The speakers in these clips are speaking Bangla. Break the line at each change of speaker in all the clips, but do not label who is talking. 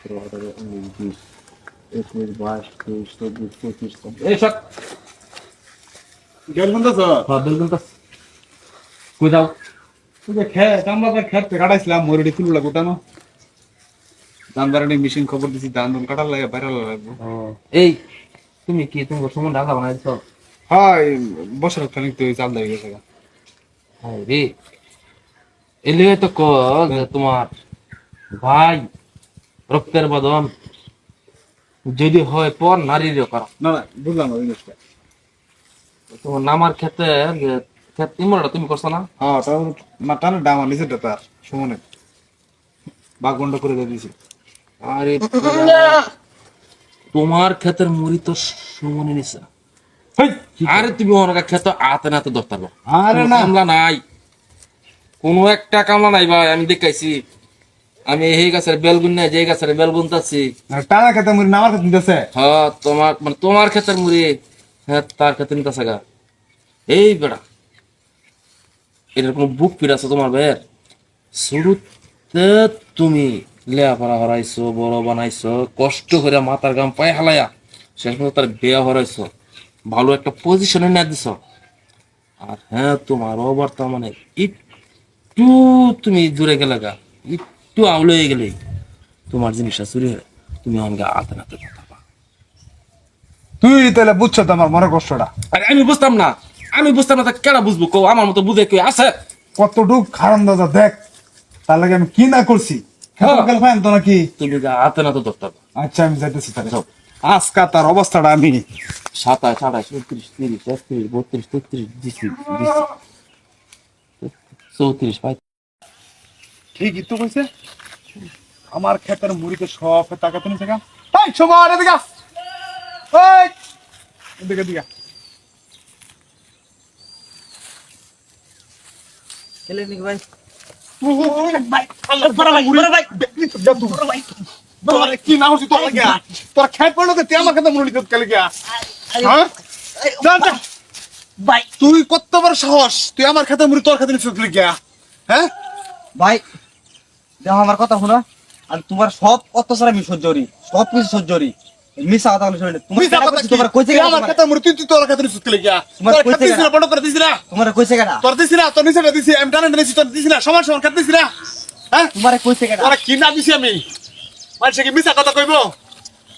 19, 20, 21, 22, 23, 24, 25 এই সব
গেল বন্ধ তো
হ্যাঁ বিলকুল তো কই যাও
তুই খেত আমরা খেত কাটাইছিলাম মরুডি ফুল গোটানো ধান বাড়ানি মেশিন খবর দিছি ধান কাটার লাগে বাইরে লাগবো
ও এই তুমি কি তুমি সময় ঢাকা বানাইছো
হয় বছর খানিক তো চাল দিয়ে গেছে
হ্যাঁ রে এলে তো ক যে তোমার ভাই রক্তের বদন যদি হয় পর নারীরও করা
না না বুঝলাম না জিনিসটা
তোমার নামার ক্ষেত্রে ক্ষেত ইমরাটা তুমি করছো না
হ্যাঁ তার না টানে দাম নিচে তার সুমনে বাঘ বন্ধ করে দিয়ে দিয়েছি
আরে তোমার ক্ষেতের মুড়ি তো সুমনে নিছে আরে তুমি অনেক ক্ষেত আতে না তো ধরতে পারবো
আরে না
কামলা নাই কোনো একটা কামলা নাই ভাই আমি দেখাইছি আমি এই গাছের বেলগুন নাই যে গাছের বেলগুন তাছি
টানা খেতে মুড়ি নামার খেতে নিতেছে
হ্যাঁ তোমার মানে তোমার ক্ষেতের মুড়ি হ্যাঁ তার ক্ষেত্রে নিতেছে গা এই বেড়া এটার কোনো বুক পিট আছে তোমার ভাইয়ের শুরুতে তুমি লেয়াপড়া হরাইছো বড় বানাইছো কষ্ট করে মাথার গাম পায়ে হালাইয়া শেষ পর্যন্ত তার বিয়া হরাইছো ভালো একটা পজিশনে নিয়ে দিছ আর হ্যাঁ তোমার বর্তমানে একটু তুমি দূরে গেলে গা একটু আউলে হয়ে গেলে তোমার জিনিসটা চুরি হয় তুমি আমাকে আতে নাতে কথা পা
তুই তাহলে বুঝছো তো আমার মনে কষ্টটা
আরে আমি বুঝতাম না তা কেডা বুঝবো কো আমার মতো বুঝে কেউ আছে
কতটুক খারাপ দাদা দেখ তার লাগে আমি কি না করছি
হ্যাঁ।
ফাইন তো নাকি
তুমি যা আতে নাতে ধরতে পারবা
আচ্ছা আমি যাইতেছি তাহলে আজকা তার অবস্থাটা আমি
27, 28, 29, 30, 31, 32, 33, 34, 35
ঠিকই তো কইছে আমার ক্ষেতের মুড়িতে সব টাকাতে নিছে গা এই সময় এদিকে এই এদিকে দিকে
খেলে নাকি ভাই
কি না হচ্ছে তোর লাগে তোর খেত পড়লো তুই আমার ক্ষেতে মুড়ি দিতে গেলে গিয়া হ্যাঁ
ভাই
তুই কত বড় সাহস তুই আমার ক্ষেতে মুড়ি তোর ক্ষেতে নিতে গিয়া হ্যাঁ
ভাই দেখো আমার কথা শোনো আর তোমার সব অত্যাচার আমি সহ্য করি সব কিছু সহ্য করি মিশা কথা বলে শুনে তোমার কইছে
তুই আমার ক্ষেতে মুড়ি তুই তোর ক্ষেতে নিতে গিয়া
তোমার
তোর
কইছে
ক্ষেতে দিছিস না বড় করে দিছিস না
তোমার কইছে কেডা
তোর দিছিস না তোর নিচে দিছি আমি টানা নিছি তোর দিছিস না সমান সমান ক্ষেতে দিছিস না হ্যাঁ
তোমার কইছে কেডা
তোরা কি না দিছি আমি মানুষকে মিশা কথা কইবো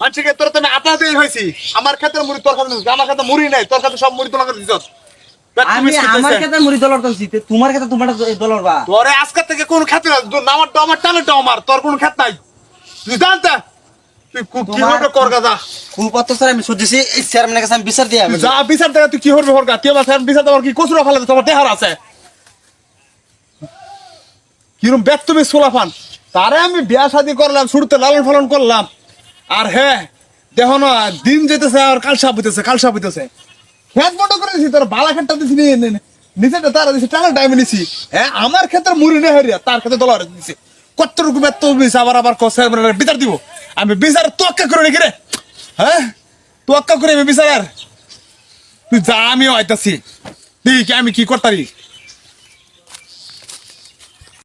মানুষকে তোর তুমি আপা দিয়ে হয়েছি আমার ক্ষেতের মুড়ি তোর ক্ষেতে নিছিস আমার ক্ষেতে মুড়ি নাই তোর ক্ষেতে সব মুড়ি তোলা করে দিছস
আমি আমার কাছে মুড়ি দলর দলছি তোমার কাছে তোমার দলর বা
তোরে আজকে থেকে কোন ক্ষেত না নামার তো আমার টানে আমার তোর কোন ক্ষেত নাই তুই জানতা তুই কি হবে কর গাদা
খুব অত্যাচার আমি সহ্যছি এই চেয়ারম্যানের কাছে আমি বিচার দিয়ে
যা বিচার দেখা তুই কি করবে হরগা তুই আমার স্যার বিচার দেওয়ার কি কসুরা ফেলে তোমার দেহার আছে কিরম ব্যাগ তুমি সোলাফান তারে আমি বিয়া শাদি করলাম শুরুতে লালন পালন করলাম আর হ্যাঁ দেখো না দিন যেতেছে আর কালসাপ হইতেছে খেত বড় করে দিছি তোর বালা খেতটা দিছি নিচে তারা দিছি টাকা টাইমে নিছি হ্যাঁ আমার ক্ষেত্রে মুড়ি নেই হারিয়া তার ক্ষেত্রে দলার দিছি কত রকমের তো আবার কষায় বিচার দিব আমি বিচার তোয়াক্কা করে নাকি রে হ্যাঁ তোয়াক্কা করে আমি বিচার তুই যা আমিও আইতাছি দেখি আমি কি করতারি